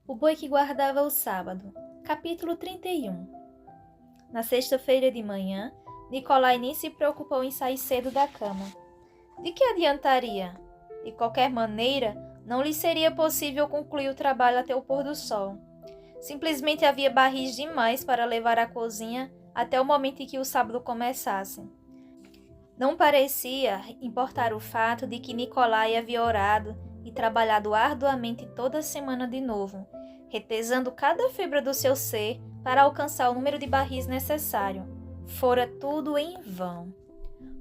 O boi que guardava o sábado. Capítulo 31. Na sexta-feira de manhã, Nicolai nem se preocupou em sair cedo da cama. De que adiantaria? De qualquer maneira, não lhe seria possível concluir o trabalho até o pôr do sol. Simplesmente havia barris demais para levar à cozinha até o momento em que o sábado começasse. Não parecia importar o fato de que Nicolai havia orado e trabalhado arduamente toda a semana de novo, retesando cada fibra do seu ser para alcançar o número de barris necessário. Fora tudo em vão.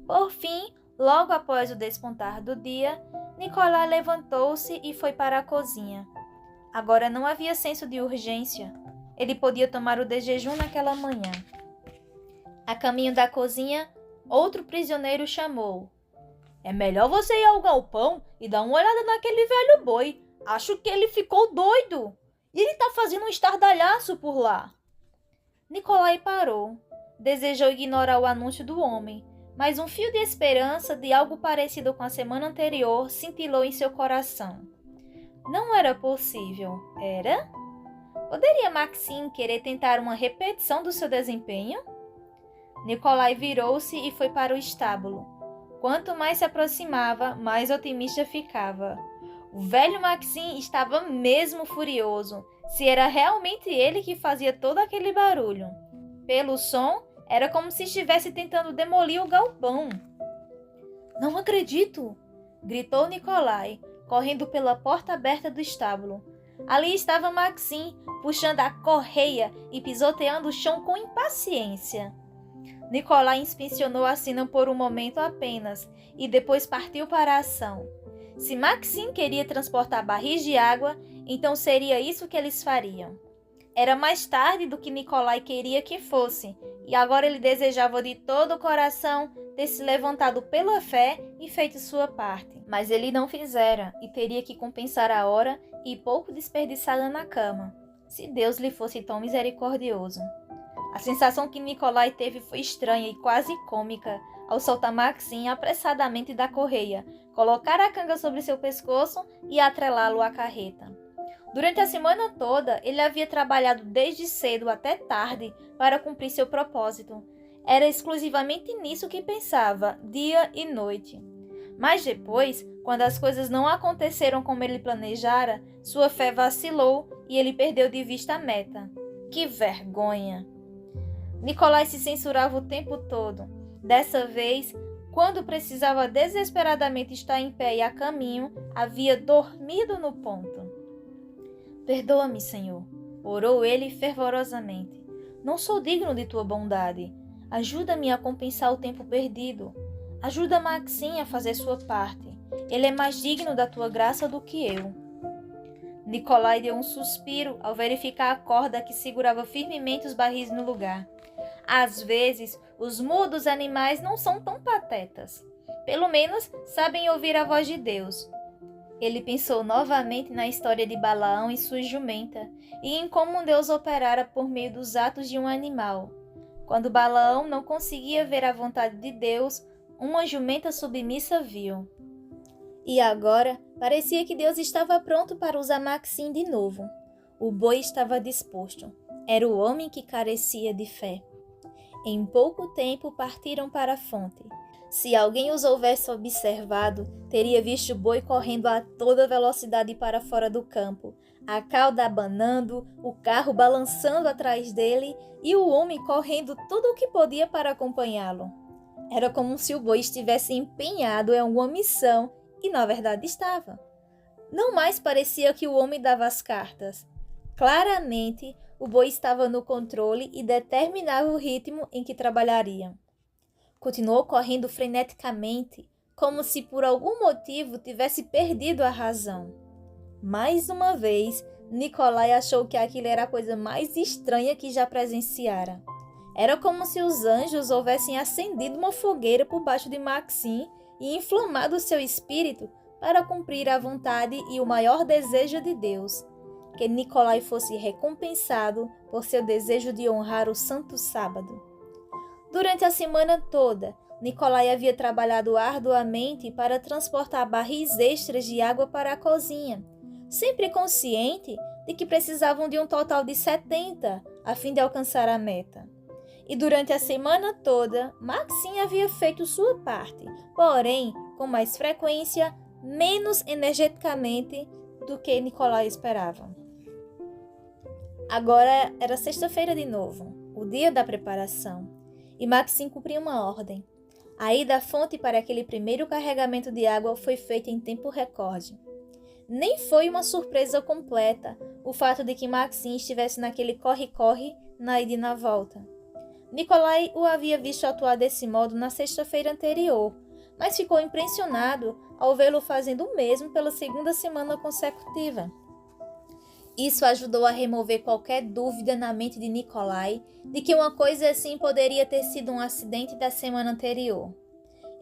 Por fim, logo após o despontar do dia, Nicolai levantou-se e foi para a cozinha. Agora não havia senso de urgência. Ele podia tomar o desjejum naquela manhã. A caminho da cozinha, outro prisioneiro chamou. É melhor você ir ao galpão e dar uma olhada naquele velho boi. Acho que ele ficou doido. E ele tá fazendo um estardalhaço por lá. Nicolai parou. Desejou ignorar o anúncio do homem, mas um fio de esperança de algo parecido com a semana anterior cintilou em seu coração. Não era possível, era? Poderia Maxime querer tentar uma repetição do seu desempenho? Nicolai virou-se e foi para o estábulo. Quanto mais se aproximava, mais otimista ficava. O velho Maxime estava mesmo furioso, se era realmente ele que fazia todo aquele barulho. Pelo som, era como se estivesse tentando demolir o galpão. Não acredito! Gritou Nicolai, correndo pela porta aberta do estábulo. Ali estava Maxime, puxando a correia e pisoteando o chão com impaciência. Nicolai inspecionou a cena por um momento apenas e depois partiu para a ação. Se Maxime queria transportar barris de água, então seria isso que eles fariam. Era mais tarde do que Nicolai queria que fosse, e agora ele desejava de todo o coração ter se levantado pela fé e feito sua parte. Mas ele não fizera e teria que compensar a hora e pouco desperdiçada na cama, se Deus lhe fosse tão misericordioso. A sensação que Nicolai teve foi estranha e quase cômica ao soltar Maxime apressadamente da correia, colocar a canga sobre seu pescoço e atrelá-lo à carreta. Durante a semana toda, ele havia trabalhado desde cedo até tarde para cumprir seu propósito. Era exclusivamente nisso que pensava, dia e noite. Mas depois, quando as coisas não aconteceram como ele planejara, sua fé vacilou e ele perdeu de vista a meta. Que vergonha! Nicolai se censurava o tempo todo. Dessa vez, quando precisava desesperadamente estar em pé e a caminho, havia dormido no ponto. Perdoa-me, Senhor, orou ele fervorosamente. Não sou digno de tua bondade. Ajuda-me a compensar o tempo perdido. Ajuda Maxime a fazer sua parte. Ele é mais digno da tua graça do que eu. Nicolai deu um suspiro ao verificar a corda que segurava firmemente os barris no lugar. Às vezes, os mudos animais não são tão patetas. Pelo menos sabem ouvir a voz de Deus. Ele pensou novamente na história de Balaão e sua jumenta, e em como Deus operara por meio dos atos de um animal. Quando Balaão não conseguia ver a vontade de Deus, uma jumenta submissa viu. E agora, parecia que Deus estava pronto para usar Maxime de novo. O boi estava disposto. Era o homem que carecia de fé. Em pouco tempo partiram para a fonte. Se alguém os houvesse observado, teria visto o boi correndo a toda velocidade para fora do campo, a cauda abanando, o carro balançando atrás dele e o homem correndo tudo o que podia para acompanhá-lo. Era como se o boi estivesse empenhado em alguma missão, e na verdade estava. Não mais parecia que o homem dava as cartas. Claramente, o boi estava no controle e determinava o ritmo em que trabalharia. Continuou correndo freneticamente, como se por algum motivo tivesse perdido a razão. Mais uma vez, Nicolai achou que aquilo era a coisa mais estranha que já presenciara. Era como se os anjos houvessem acendido uma fogueira por baixo de Maxime e inflamado seu espírito para cumprir a vontade e o maior desejo de Deus, que Nicolai fosse recompensado por seu desejo de honrar o santo sábado. Durante a semana toda, Nicolai havia trabalhado arduamente para transportar barris extras de água para a cozinha, sempre consciente de que precisavam de um total de 70 a fim de alcançar a meta. E durante a semana toda, Maxim havia feito sua parte, porém, com mais frequência, menos energeticamente do que Nikolai esperava. Agora era sexta-feira de novo, o dia da preparação, e Maxim cumpriu uma ordem. A ida à fonte para aquele primeiro carregamento de água foi feita em tempo recorde. Nem foi uma surpresa completa o fato de que Maxim estivesse naquele corre-corre na ida e na volta. Nikolai o havia visto atuar desse modo na sexta-feira anterior, mas ficou impressionado ao vê-lo fazendo o mesmo pela segunda semana consecutiva. Isso ajudou a remover qualquer dúvida na mente de Nikolai de que uma coisa assim poderia ter sido um acidente da semana anterior.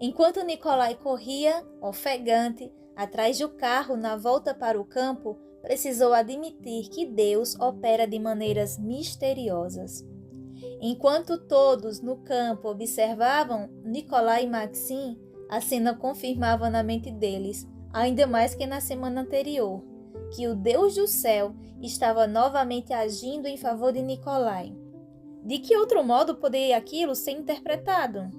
Enquanto Nikolai corria, ofegante, atrás do carro na volta para o campo, precisou admitir que Deus opera de maneiras misteriosas. Enquanto todos no campo observavam Nikolai e Maxim, a cena confirmava na mente deles, ainda mais que na semana anterior, que o Deus do céu estava novamente agindo em favor de Nikolai. De que outro modo poderia aquilo ser interpretado?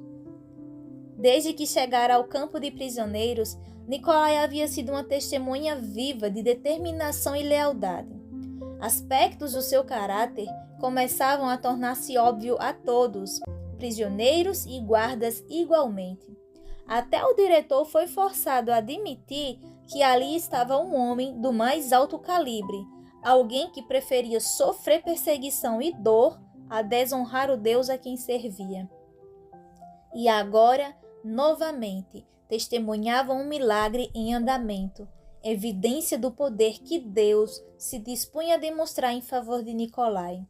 Desde que chegara ao campo de prisioneiros, Nikolai havia sido uma testemunha viva de determinação e lealdade. Aspectos do seu caráter começavam a tornar-se óbvio a todos, prisioneiros e guardas igualmente. Até o diretor foi forçado a admitir que ali estava um homem do mais alto calibre, alguém que preferia sofrer perseguição e dor a desonrar o Deus a quem servia. E agora, novamente, testemunhavam um milagre em andamento, evidência do poder que Deus se dispunha a demonstrar em favor de Nikolai.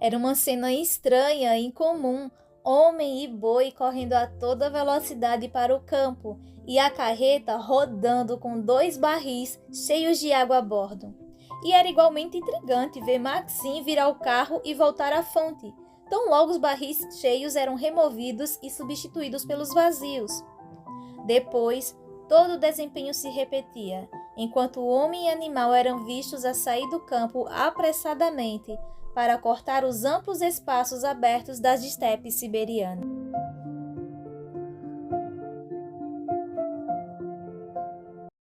Era uma cena estranha e incomum, homem e boi correndo a toda velocidade para o campo e a carreta rodando com 2 barris cheios de água a bordo. E era igualmente intrigante ver Maxim virar o carro e voltar à fonte, tão logo os barris cheios eram removidos e substituídos pelos vazios. Depois, todo o desempenho se repetia, enquanto o homem e animal eram vistos a sair do campo apressadamente para cortar os amplos espaços abertos das estepes siberianas.